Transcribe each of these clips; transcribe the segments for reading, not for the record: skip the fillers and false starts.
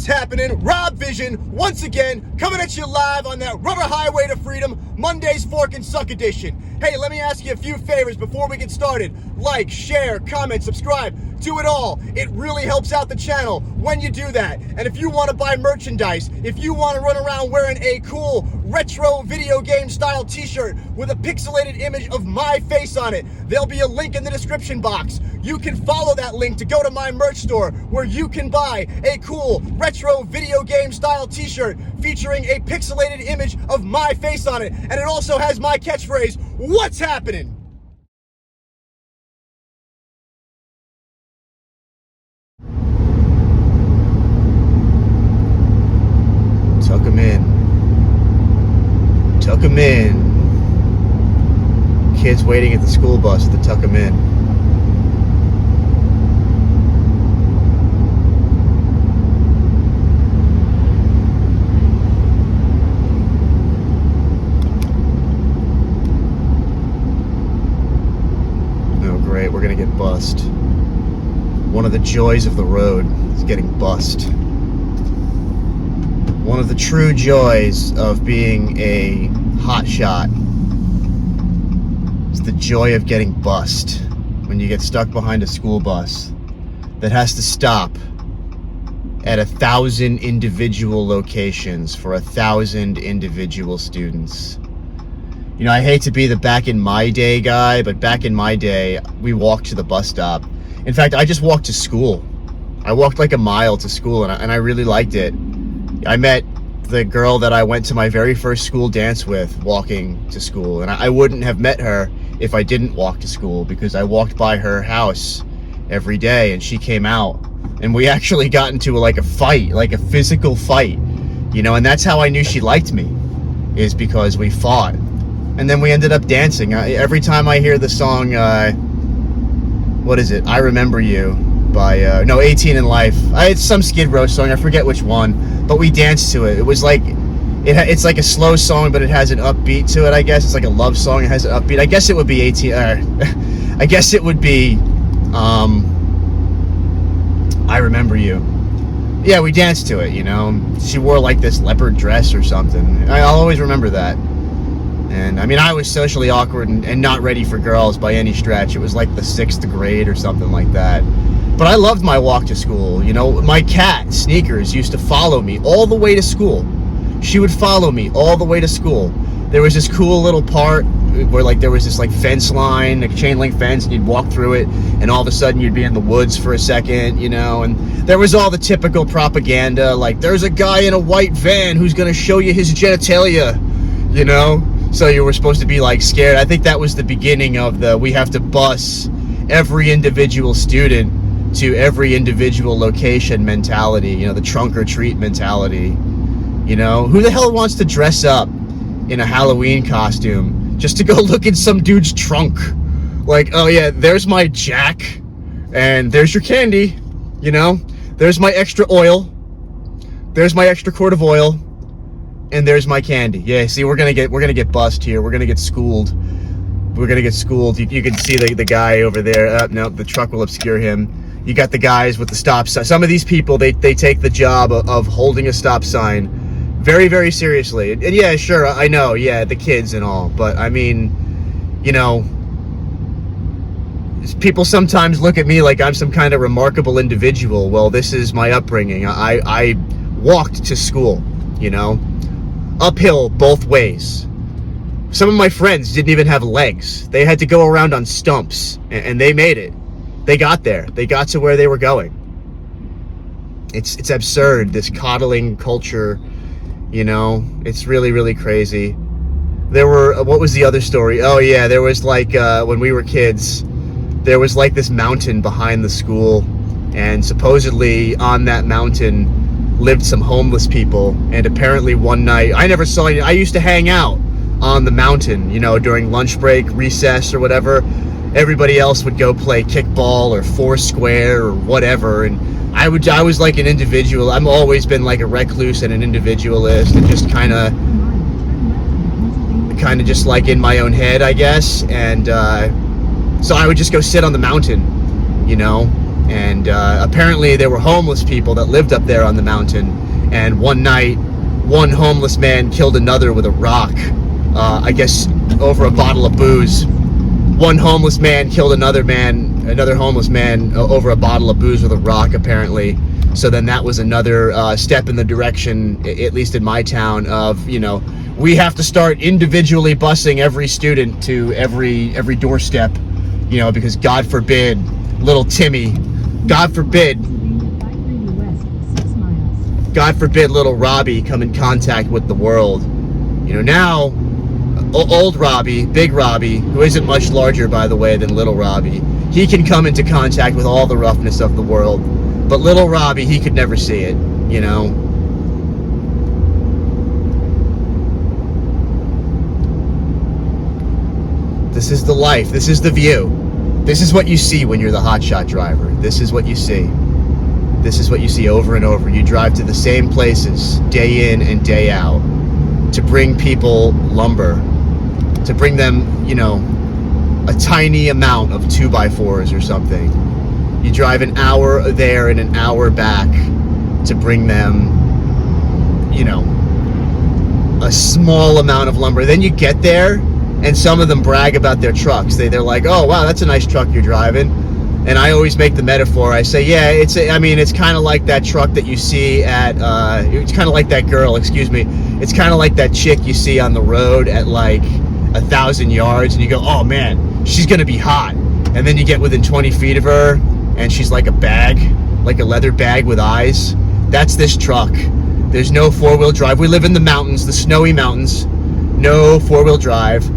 What's happening? RobbVision, once again, coming at you live on that rubber highway to freedom, Monday's Fork and Suck edition. Hey, let me ask you a few favors before we get started. Like, share, comment, subscribe, do it all. It really helps out the channel when you do that. And if you want to buy merchandise, if you want to run around wearing a cool retro video game style t-shirt with a pixelated image of my face on it, there'll be a link in the description box. You can follow that link to go to my merch store where you can buy a cool retro video game style t-shirt featuring a pixelated image of my face on it. And it also has my catchphrase, "What's happening?" Tuck him in. Tuck him in. Kids waiting at the school bus to tuck him in. Oh great, we're gonna get bussed. One of the joys of the road is getting bussed. One of the true joys of being a hotshot is the joy of getting bussed when you get stuck behind a school bus that has to stop at 1,000 individual locations for 1,000 individual students. You know, I hate to be the back in my day guy, but back in my day, we walked to the bus stop. In fact, I just walked to school. I walked like a mile to school, and I really liked it. I met the girl that I went to my very first school dance with walking to school, and I wouldn't have met her if I didn't walk to school, because I walked by her house every day and she came out and we actually got into a fight, like a physical fight, you know, and that's how I knew she liked me, is because we fought. And then we ended up dancing. Every time I hear the song, what is it? I Remember You by, no, 18 in Life. It's some Skid Row song, I forget which one, but we danced to it. It was like, it's like a slow song, but it has an upbeat to it, I guess. It's like a love song, it has an upbeat. I guess it would be 18, I guess it would be, I Remember You. Yeah, we danced to it, you know. She wore like this leopard dress or something. I'll always remember that. And I mean, I was socially awkward and not ready for girls by any stretch. It was like the 6th grade or something like that. But I loved my walk to school. You know, my cat, Sneakers, used to follow me all the way to school. She would follow me all the way to school. There was this cool little part where there was this fence line, a chain link fence, and you'd walk through it, and all of a sudden you'd be in the woods for a second, you know, and there was all the typical propaganda, like there's a guy in a white van who's gonna show you his genitalia, you know? So you were supposed to be scared. I think that was the beginning of the we have to bus every individual student to every individual location mentality, you know, the trunk or treat mentality. You know, who the hell wants to dress up in a Halloween costume just to go look in some dude's trunk? Like, oh yeah, there's my jack, and there's your candy, you know, there's my extra oil, there's my extra quart of oil, and there's my candy. Yeah, see, we're gonna get bussed here. We're gonna get schooled. We're gonna get schooled. You can see the guy over there. No, the truck will obscure him. You got the guys with the stop sign. Some of these people, they take the job of holding a stop sign very, very seriously. And yeah, sure, I know, yeah, the kids and all. But I mean, you know, people sometimes look at me like I'm some kind of remarkable individual. Well, this is my upbringing. I walked to school, you know, uphill both ways. Some of my friends didn't even have legs. They had to go around on stumps, and they made it. They got there. They got to where they were going. It's absurd, this coddling culture, you know. It's really, really crazy. There were, what was the other story? Oh yeah, there was when we were kids, there was this mountain behind the school, and supposedly on that mountain lived some homeless people. And apparently one night, I never saw any, I used to hang out on the mountain, you know, during lunch break, recess, or whatever. Everybody else would go play kickball or Foursquare or whatever, and I was like an individual. I've always been like a recluse and an individualist, and just kind of just in my own head, I guess. And so I would just go sit on the mountain, you know, And apparently there were homeless people that lived up there on the mountain, and one night one homeless man killed another with a rock, I guess over a bottle of booze. One homeless man killed another homeless man over a bottle of booze with a rock, apparently. So then that was another step in the direction, at least in my town, of, you know, we have to start individually busing every student to every doorstep, you know, because God forbid little Timmy, God forbid little Robbie come in contact with the world. You know, now old Robbie, big Robbie, who isn't much larger, by the way, than little Robbie, he can come into contact with all the roughness of the world. But little Robbie, he could never see it, you know. This is the life. This is the view. This is what you see when you're the hotshot driver. This is what you see. This is what you see over and over. You drive to the same places day in and day out to bring people lumber, to bring them, you know, a tiny amount of 2x4s or something. You drive an hour there and an hour back to bring them, you know, a small amount of lumber. Then you get there, and some of them brag about their trucks. They're like, oh, wow, that's a nice truck you're driving. And I always make the metaphor. I say, yeah, it's kind of like that truck that you see at, it's kind of like that girl, excuse me. It's kind of like that chick you see on the road at like 1,000 yards, and you go, oh man, she's gonna be hot. And then you get within 20 feet of her, and she's like a bag, like a leather bag with eyes. That's this truck. There's no four-wheel drive. We live in the mountains, the snowy mountains. No four-wheel drive.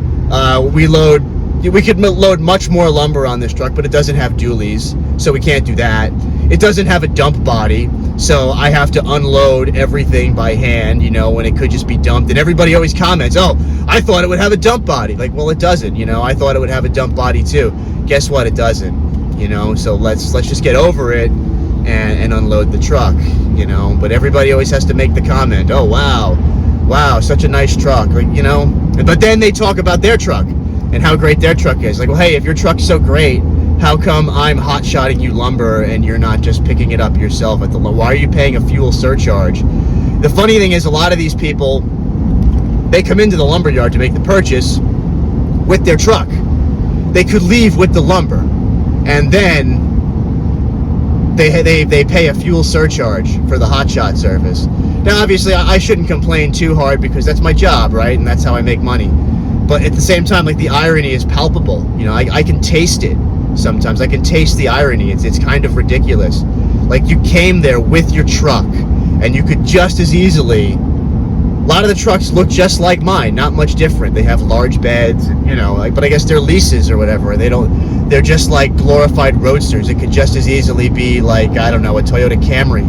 We could load much more lumber on this truck, but it doesn't have dualies, so we can't do that. It doesn't have a dump body, so I have to unload everything by hand, you know, when it could just be dumped. And everybody always comments, oh, I thought it would have a dump body. Like, well, it doesn't, you know. I thought it would have a dump body too. Guess what? It doesn't, you know. So let's just get over it and unload the truck, you know. But everybody always has to make the comment, oh, wow, such a nice truck, like, you know. But then they talk about their truck and how great their truck is. Like, well, hey, if your truck's so great, how come I'm hot-shotting you lumber and you're not just picking it up yourself at the why are you paying a fuel surcharge? The funny thing is, a lot of these people, they come into the lumber yard to make the purchase with their truck. They could leave with the lumber, and then they pay a fuel surcharge for the hotshot service. Now, obviously, I shouldn't complain too hard because that's my job, right? And that's how I make money. But at the same time, like, the irony is palpable. You know, I can taste it sometimes. I can taste the irony. It's kind of ridiculous. Like, you came there with your truck, and you could just as easily... A lot of the trucks look just like mine, not much different. They have large beds, you know, like, but I guess they're leases or whatever. They're just like glorified roadsters. It could just as easily be like, I don't know, a Toyota Camry.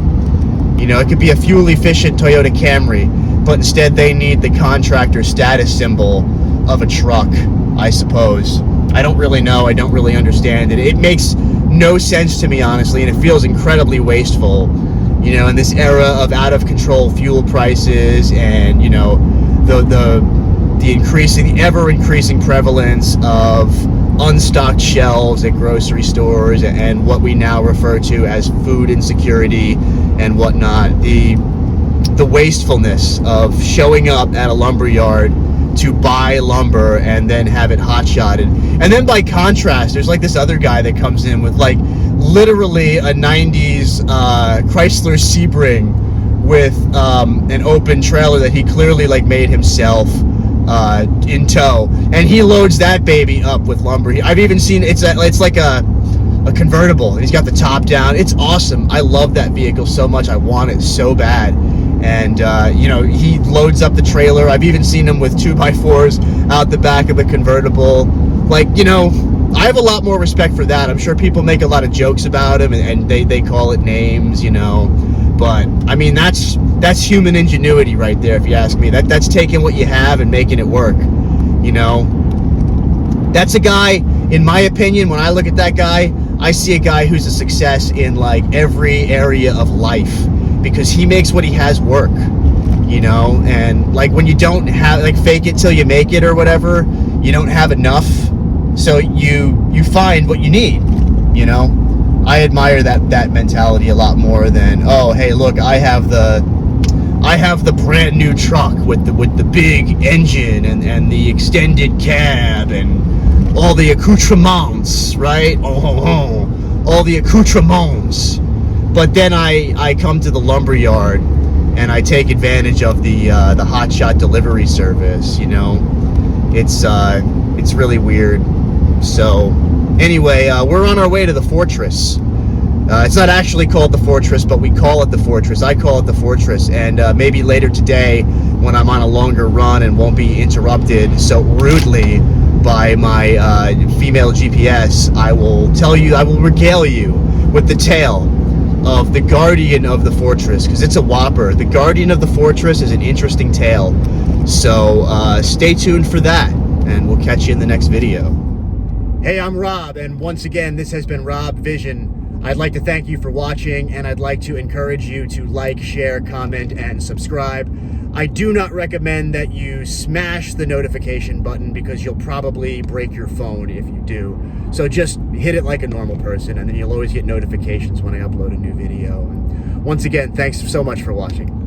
You know, it could be a fuel-efficient Toyota Camry, but instead they need the contractor status symbol of a truck, I suppose. I don't really know. I don't really understand it. It makes no sense to me, honestly, and it feels incredibly wasteful, you know, in this era of out-of-control fuel prices and, you know, the ever-increasing prevalence of unstocked shelves at grocery stores and what we now refer to as food insecurity and whatnot. The wastefulness of showing up at a lumber yard to buy lumber and then have it hot-shotted. And then by contrast, there's like this other guy that comes in with like literally a 90s Chrysler Sebring with an open trailer that he clearly like made himself in tow, and he loads that baby up with lumber. I've even seen it's like a convertible, and he's got the top down. It's awesome. I love that vehicle so much. I want it so bad. And you know, he loads up the trailer. I've even seen him with 2x4s out the back of the convertible. Like, you know, I have a lot more respect for that. I'm sure people make a lot of jokes about him and they call it names, you know. But I mean, that's human ingenuity right there, if you ask me. That's taking what you have and making it work, you know. That's a guy, in my opinion, when I look at that guy, I see a guy who's a success in like every area of life, because he makes what he has work, you know. And like, when you don't have, like, fake it till you make it or whatever, you don't have enough, so you find what you need, you know. I admire that mentality a lot more than, oh, hey, look, I have the brand new truck with the big engine and the extended cab and all the accoutrements, right? All the accoutrements. But then I come to the lumber yard and I take advantage of the HotShot delivery service. You know, it's really weird. So anyway, we're on our way to the fortress. It's not actually called the fortress, but we call it the fortress. I call it the fortress. And maybe later today, when I'm on a longer run and won't be interrupted so rudely by my female GPS, I will regale you with the tale of the guardian of the fortress, because it's a whopper. The guardian of the fortress is an interesting tale. So stay tuned for that, and we'll catch you in the next video. Hey, I'm Rob, and once again, this has been RobbVision. I'd like to thank you for watching, and I'd like to encourage you to like, share, comment, and subscribe. I do not recommend that you smash the notification button because you'll probably break your phone if you do. So just hit it like a normal person, and then you'll always get notifications when I upload a new video. And once again, thanks so much for watching.